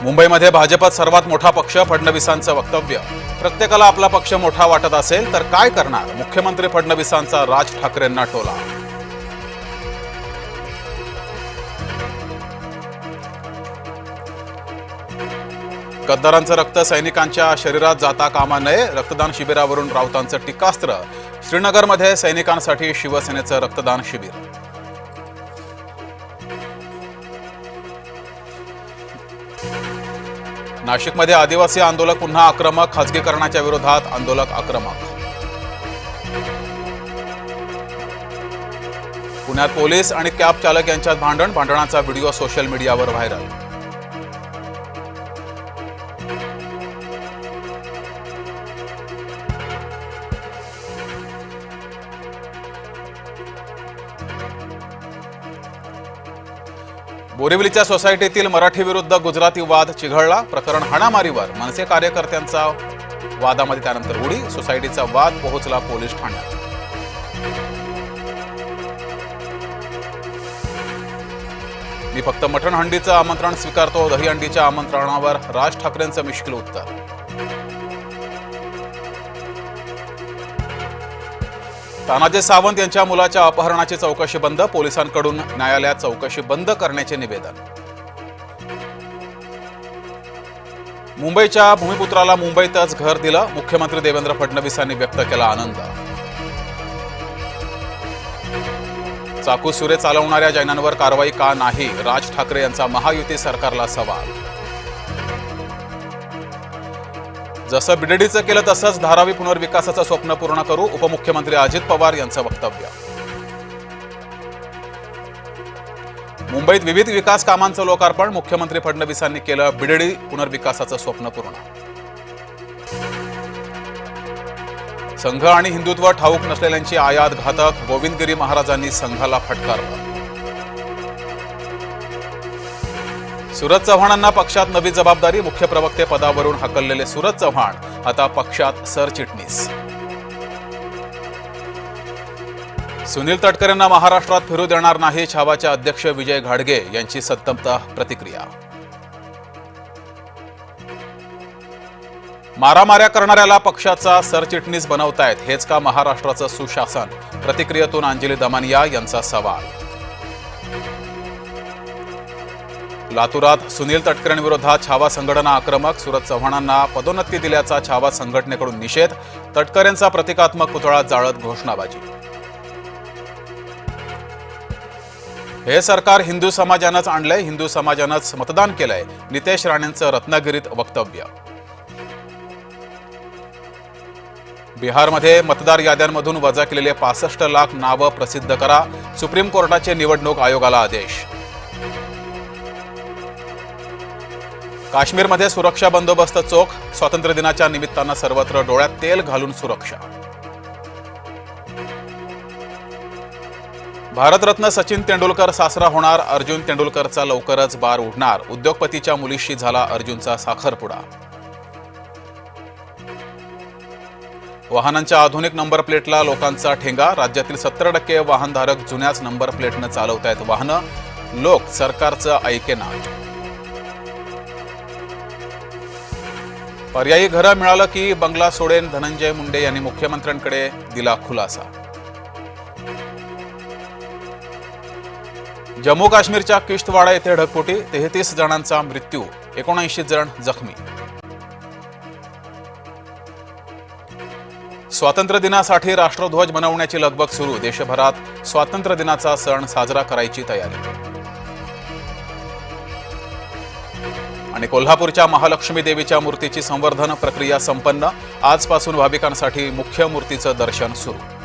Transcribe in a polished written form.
मुंबईमध्ये भाजपात सर्वात मोठा पक्ष फडणवीसांचं वक्तव्य. प्रत्येकाला आपला पक्ष मोठा वाटत असेल तर काय करणार? मुख्यमंत्री फडणवीसांचा राज ठाकरेंना टोला. गद्दारांचं रक्त सैनिकांच्या शरीरात जाता कामा नये. रक्तदान शिबिरावरून राऊतांचं टीकास्त्र. श्रीनगरमध्ये सैनिकांसाठी शिवसेनेचं रक्तदान शिबिर. नाशिकमध्ये आदिवासी आंदोलक पुन्हा आक्रमक. खासगीकरणाच्या विरोधात आंदोलक आक्रमक. पुण्यात पोलीस आणि कॅब चालक यांच्यात भांडण. भांडणाचा व्हिडिओ सोशल मीडियावर व्हायरल. बोरिवलीच्या सोसायटीतील मराठी विरुद्ध गुजराती वाद चिघळला. प्रकरण हाणामारीवर. मनसे कार्यकर्त्यांचा वादामध्ये त्यानंतर उडी. सोसायटीचा वाद पोहोचला पोलीस ठाण्यात. मी फक्त मटण हंडीचं आमंत्रण स्वीकारतो. दहीहंडीच्या आमंत्रणावर राज ठाकरेंचं मिश्किल उत्तर. तानाजी सावंत यांच्या मुलाच्या अपहरणाची चौकशी बंद. पोलिसांकडून न्यायालयात चौकशी बंद करण्याचे निवेदन. मुंबईच्या भूमिपुत्राला मुंबईतच घर दिलं. मुख्यमंत्री देवेंद्र फडणवीसांनी व्यक्त केला आनंद. चाकू सुरे चालवणाऱ्या जैनांवर कारवाई का नाही? राज ठाकरे यांचा महायुती सरकारला सवाल. जसं बीडीडीचं केलं तसंच धारावी पुनर्विकासाचं स्वप्न पूर्ण करू. उपमुख्यमंत्री अजित पवार यांचं वक्तव्य. मुंबईत विविध विकास कामांचं लोकार्पण. मुख्यमंत्री फडणवीसांनी केलं बीडीडी पुनर्विकासाचं स्वप्न पूर्ण. संघ आणि हिंदुत्व ठाऊक नसलेल्यांची आयात घातक. गोविंदगिरी महाराजांनी संघाला फटकारलं. सूरज चव्हाणांना पक्षात नवी जबाबदारी. मुख्य प्रवक्ते पदावरून हकललेले सूरज चव्हाण आता पक्षात सरचिटणीस. सुनील तटकरेंना महाराष्ट्रात फिरू देणार नाही. छावाचे अध्यक्ष विजय घाडगे यांची संतप्त प्रतिक्रिया. मारामाऱ्या करणाऱ्याला पक्षाचा सरचिटणीस बनवतायत. हेच का महाराष्ट्राचं सुशासन? प्रतिक्रियेतून अंजली दमानिया यांचा सवाल. लातूरात सुनील तटकरेंविरोधात छावा संघटना आक्रमक. सूरज चव्हाणांना पदोन्नती दिल्याचा छावा संघटनेकडून निषेध. तटकरेंचा प्रतिकात्मक पुतळा जाळत घोषणाबाजी. हे सरकार हिंदू समाजानंच आणलंय. हिंदू समाजानंच मतदान केलंय. नितेश राणेंचं रत्नागिरीत वक्तव्य. बिहारमध्ये मतदार याद्यांमधून वजा केलेले 65 लाख नावं प्रसिद्ध करा. सुप्रीम कोर्टाचे निवडणूक आयोगाला आदेश. काश्मीरमध्ये सुरक्षा बंदोबस्त चोख. स्वातंत्र्य दिनाच्या निमित्तानं सर्वत्र डोळ्यात तेल घालून सुरक्षा. भारतरत्न सचिन तेंडुलकर सासरा होणार. अर्जुन तेंडुलकरचा लवकरच बार उडणार. उद्योगपतीच्या मुलीशी झाला अर्जुनचा साखरपुडा. वाहनांच्या आधुनिक नंबर प्लेटला लोकांचा ठेंगा. राज्यातील 70% वाहनधारक जुन्याच नंबर प्लेटनं चालवतायत वाहनं. लोक सरकारचं ऐकेनात. पर्यायी घरं मिळालं की बंगला सोडेन. धनंजय मुंडे यांनी मुख्यमंत्र्यांकडे दिला खुलासा. जम्मू काश्मीरच्या किश्तवाडा येथे ढगफुटी. 33 जणांचा मृत्यू. 79 जण जखमी. स्वातंत्र्य दिनासाठी राष्ट्रध्वज बनवण्याची लगबग सुरू. देशभरात स्वातंत्र्य दिनाचा सण साजरा करायची तयारी. आणि कोल्हापूरच्या महालक्ष्मी देवीच्या मूर्तीची संवर्धन प्रक्रिया संपन्न. आजपासून भाविकांसाठी मुख्य मूर्तीचं दर्शन सुरू.